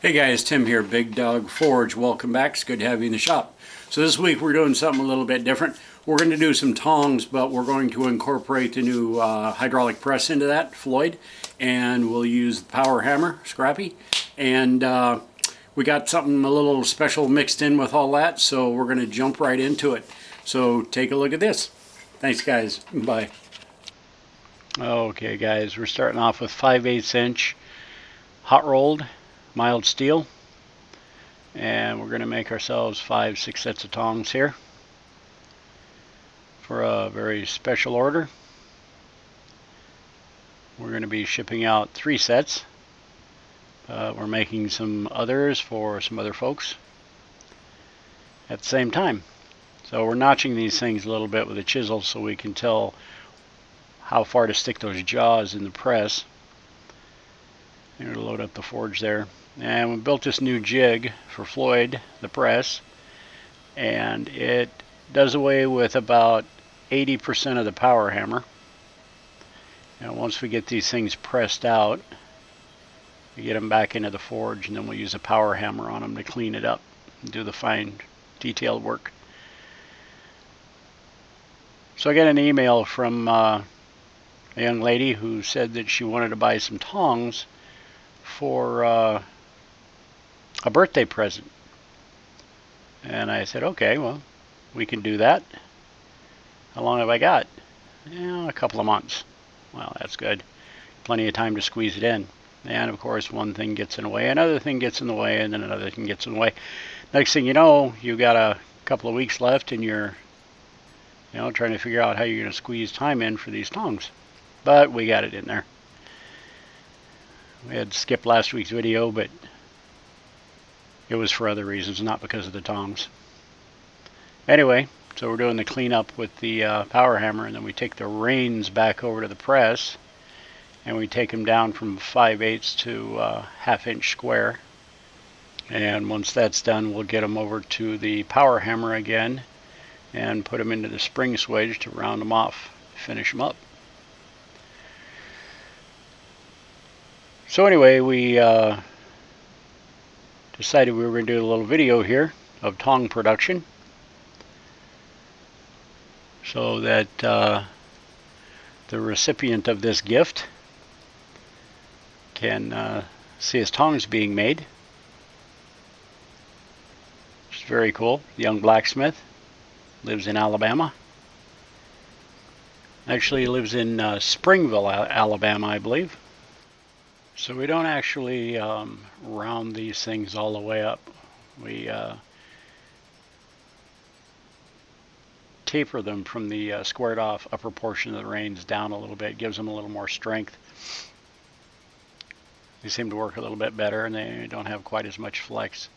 Hey guys, Tim here, Big Dog Forge. Welcome back. It's good to have you in the shop. So this week we're doing something a little bit different. We're going to do some tongs, but we're going to incorporate the new hydraulic press into that, Floyd, and we'll use the power hammer, Scrappy, and we got something a little special mixed in with all that, so we're going to jump right into it. So take a look at this. Thanks guys. Bye. Okay guys, we're starting off with 5/8 inch hot rolled mild steel, and we're going to make ourselves 5-6 sets of tongs here for a very special order. We're going to be shipping out 3 sets. We're making some others for some other folks at the same time. So we're notching these things a little bit with a chisel so we can tell how far to stick those jaws in the press. I'm going to load up the forge there. And we built this new jig for Floyd, the press, and it does away with about 80% of the power hammer. And once we get these things pressed out, we get them back into the forge, and then we'll use a power hammer on them to clean it up and do the fine detailed work. So I got an email from a young lady who said that she wanted to buy some tongs for a birthday present. And I said, okay, well, we can do that. How long have I got? A couple of months. Well, that's good. Plenty of time to squeeze it in. And of course, one thing gets in the way, another thing gets in the way, and then another thing gets in the way. Next thing you know, you've got a couple of weeks left, and you're trying to figure out how you're going to squeeze time in for these tongs. But we got it in there. We had skipped last week's video, but it was for other reasons, not because of the tongs. Anyway, so we're doing the cleanup with the power hammer, and then we take the reins back over to the press, and we take them down from 5/8 to 1/2 inch square. And once that's done, we'll get them over to the power hammer again and put them into the spring swedge to round them off, finish them up. So anyway, we decided we were going to do a little video here of tong production so that the recipient of this gift can see his tongs being made. Which is very cool. Young blacksmith, lives in Alabama. Actually, he lives in Springville, Alabama, I believe. So we don't actually round these things all the way up. We taper them from the squared off upper portion of the reins down a little bit. Gives them a little more strength. They seem to work a little bit better, and they don't have quite as much flex.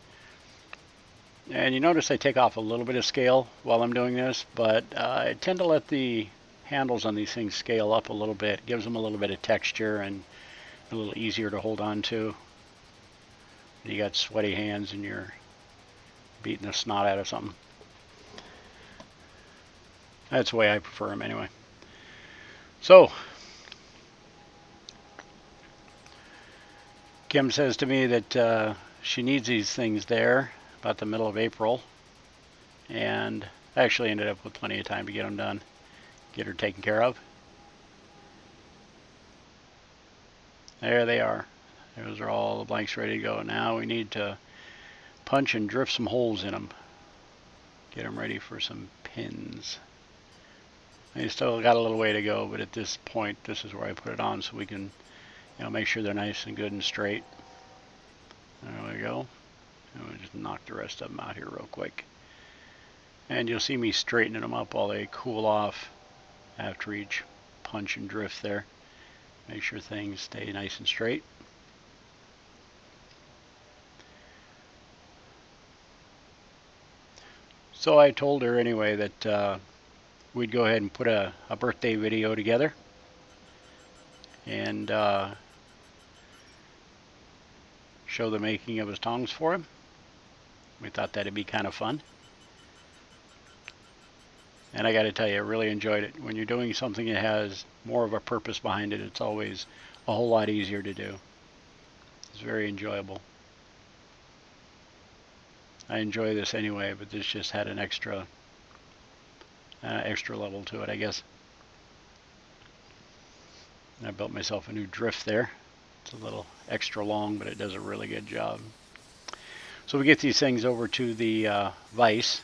And you notice I take off a little bit of scale while I'm doing this, but I tend to let the handles on these things scale up a little bit. Gives them a little bit of texture and a little easier to hold on to. You got sweaty hands and you're beating the snot out of something. That's the way I prefer them anyway. So Kim says to me that she needs these things there about the middle of April, and I actually ended up with plenty of time to get them done, get her taken care of. There they are. Those are all the blanks ready to go. Now we need to punch and drift some holes in them. Get them ready for some pins. They still got a little way to go, but at this point, this is where I put it on so we can, make sure they're nice and good and straight. There we go. And we'll just knock the rest of them out here real quick. And you'll see me straightening them up while they cool off after each punch and drift there. Make sure things stay nice and straight. So I told her anyway that we'd go ahead and put a birthday video together and show the making of his tongs for him. We thought that'd be kind of fun. And I got to tell you, I really enjoyed it. When you're doing something that has more of a purpose behind it, it's always a whole lot easier to do. It's very enjoyable. I enjoy this anyway, but this just had an extra level to it, I guess. I built myself a new drift there. It's a little extra long, but it does a really good job. So we get these things over to the vise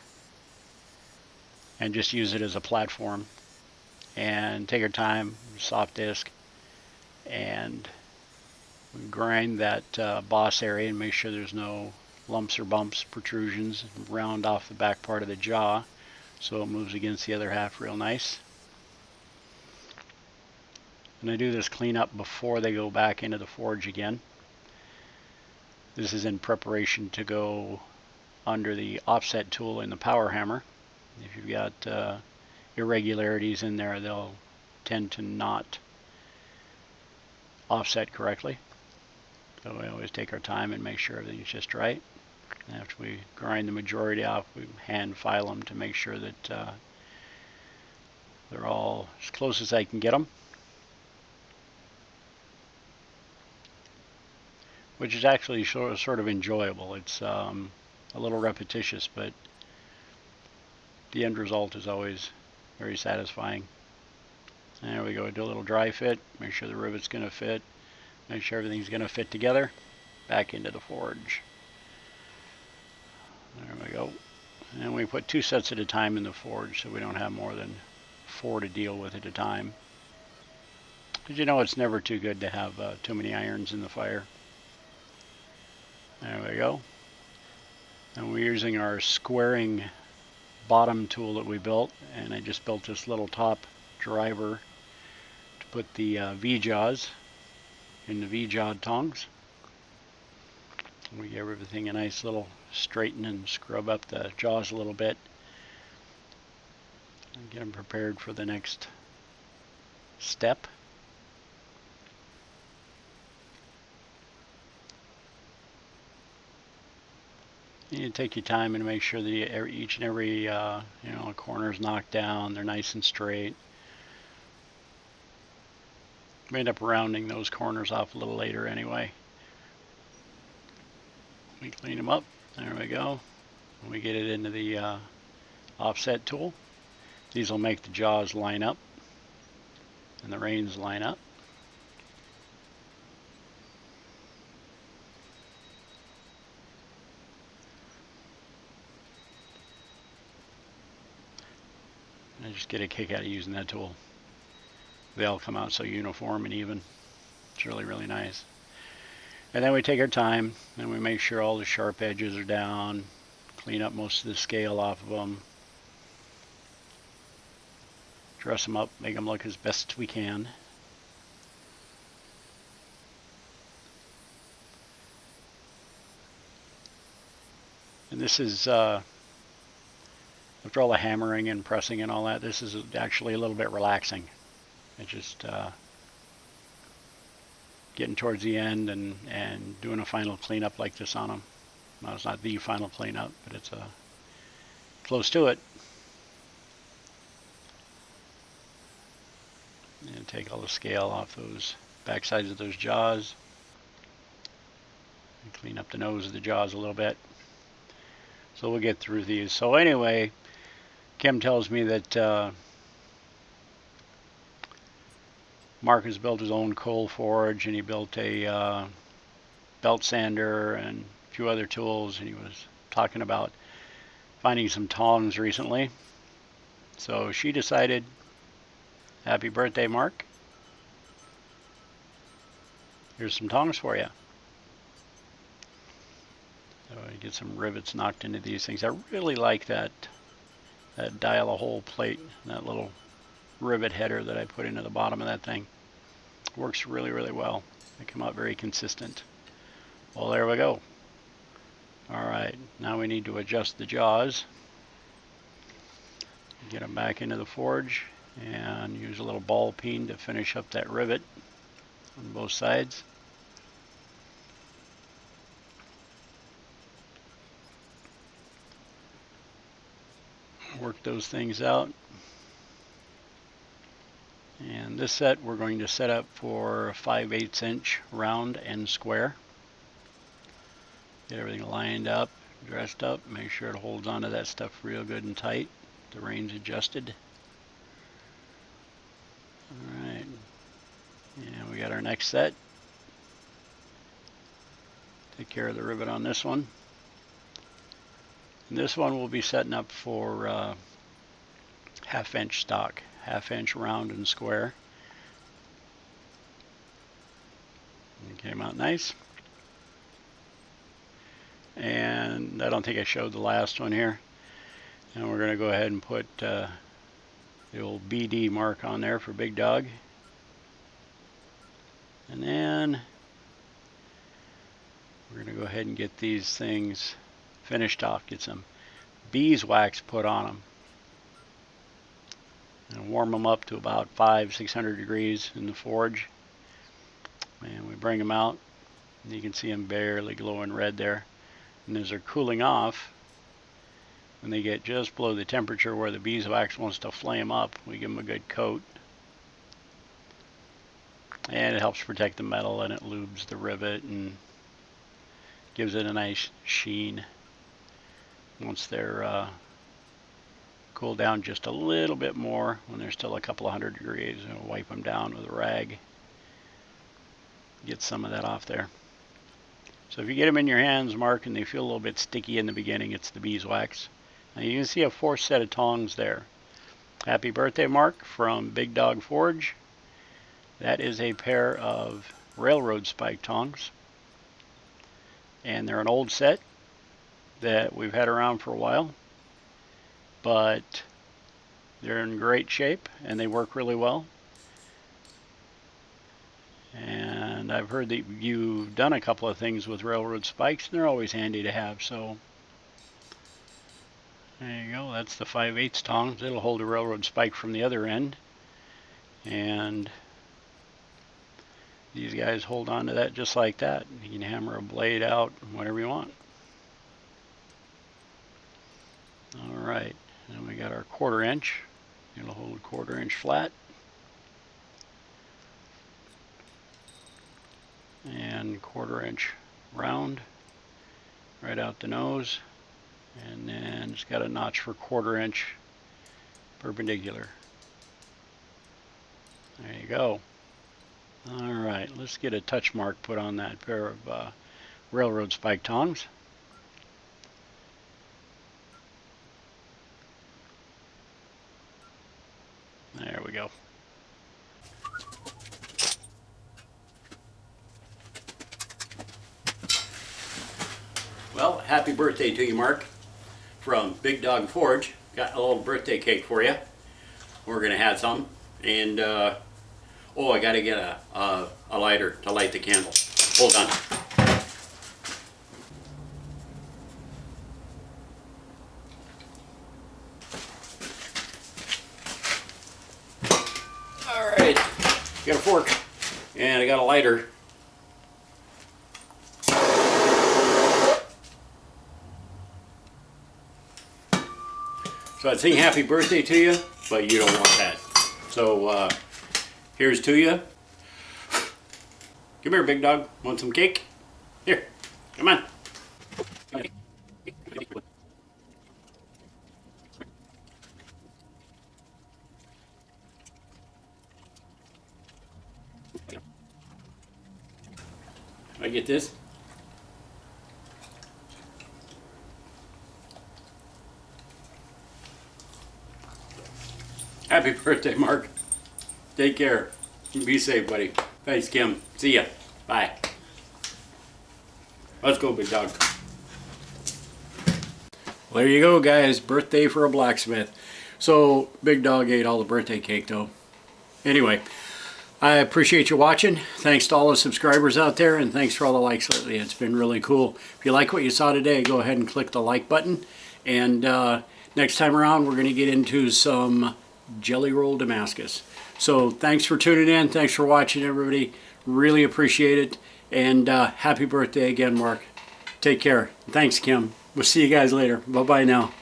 and just use it as a platform and take our time, soft disc, and grind that boss area and make sure there's no lumps or bumps, protrusions, round off the back part of the jaw so it moves against the other half real nice. And I do this cleanup before they go back into the forge again. This is in preparation to go under the offset tool in the power hammer. If you've got irregularities in there, they'll tend to not offset correctly. So we always take our time and make sure everything's just right. And after we grind the majority off, we hand file them to make sure that they're all as close as I can get them. Which is actually sort of enjoyable. It's a little repetitious, but the end result is always very satisfying. There we go. Do a little dry fit. Make sure the rivet's going to fit. Make sure everything's going to fit together. Back into the forge. There we go. And we put 2 sets at a time in the forge, so we don't have more than 4 to deal with at a time. Because you know it's never too good to have too many irons in the fire. There we go. And we're using our squaring bottom tool that we built, and I just built this little top driver to put the V-jaws in the V-jawed tongs. We give everything a nice little straighten and scrub up the jaws a little bit and get them prepared for the next step. You need to take your time and make sure that each and every corner is knocked down. They're nice and straight. We end up rounding those corners off a little later anyway. We clean them up. There we go. We get it into the offset tool. These will make the jaws line up and the reins line up. I just get a kick out of using that tool. They all come out so uniform and even. It's really, really nice. And then we take our time and we make sure all the sharp edges are down, clean up most of the scale off of them, dress them up, make them look as best we can. And this is after all the hammering and pressing and all that, this is actually a little bit relaxing. It's just getting towards the end and doing a final cleanup like this on them. Well, it's not the final cleanup, but it's close to it. And take all the scale off those back sides of those jaws. And clean up the nose of the jaws a little bit. So we'll get through these. So anyway, Kim tells me that Mark has built his own coal forge, and he built a belt sander and a few other tools, and he was talking about finding some tongs recently. So she decided, happy birthday, Mark. Here's some tongs for you. So I get some rivets knocked into these things. I really like that dial-a-hole plate, that little rivet header that I put into the bottom of that thing. Works really, really well. They come out very consistent. Well, there we go. Alright, now we need to adjust the jaws. Get them back into the forge and use a little ball peen to finish up that rivet on both sides. Work those things out. And this set we're going to set up for a 5/8 inch round and square. Get everything lined up, dressed up. Make sure it holds onto that stuff real good and tight. The rein's adjusted. Alright. And we got our next set. Take care of the rivet on this one. And this one we'll be setting up for 1/2 inch stock. 1/2 inch round and square. It came out nice. And I don't think I showed the last one here. And we're going to go ahead and put the old BD mark on there for Big Dog. And then we're going to go ahead and get these things finished off. Get some beeswax put on them. And warm them up to about 500-600 degrees in the forge. And we bring them out. And you can see them barely glowing red there. And as they're cooling off, when they get just below the temperature where the beeswax wants to flame up, we give them a good coat. And it helps protect the metal, and it lubes the rivet and gives it a nice sheen. Once they're cooled down just a little bit more, when they're still a couple of 100 degrees, we'll wipe them down with a rag. Get some of that off there. So if you get them in your hands, Mark, and they feel a little bit sticky in the beginning, it's the beeswax. Now you can see a 4th set of tongs there. Happy birthday, Mark, from Big Dog Forge. That is a pair of railroad spike tongs. And they're an old set that we've had around for a while. But they're in great shape and they work really well. And I've heard that you've done a couple of things with railroad spikes, and they're always handy to have. So there you go. That's the 5/8 tongs. It'll hold a railroad spike from the other end. And these guys hold on to that just like that. You can hammer a blade out whatever you want. Alright, and we got our 1/4 inch. It'll hold 1/4 inch flat. And 1/4 inch round right out the nose. And then it's got a notch for 1/4 inch perpendicular. There you go. Alright, let's get a touch mark put on that pair of railroad spike tongs. There we go. Well, happy birthday to you, Mark, from Big Dog Forge. Got a little birthday cake for you. We're gonna have some, and oh, I gotta get a lighter to light the candle. Hold on. All right, got a fork, and I got a lighter. So I'd sing happy birthday to you, but you don't want that. So here's to you. Come here, Big Dog. Want some cake? Here, come on. I get this? Happy birthday, Mark. Take care. Be safe, buddy. Thanks, Kim. See ya. Bye. Let's go, Big Dog. Well, there you go, guys. Birthday for a blacksmith. So, Big Dog ate all the birthday cake, though. Anyway, I appreciate you watching. Thanks to all the subscribers out there, and thanks for all the likes lately. It's been really cool. If you like what you saw today, go ahead and click the like button. And next time around, we're going to get into some Jelly Roll Damascus. So thanks for tuning in. Thanks for watching, everybody. Really appreciate it. And happy birthday again, Mark. Take care. Thanks, Kim. We'll see you guys later. Bye-bye now.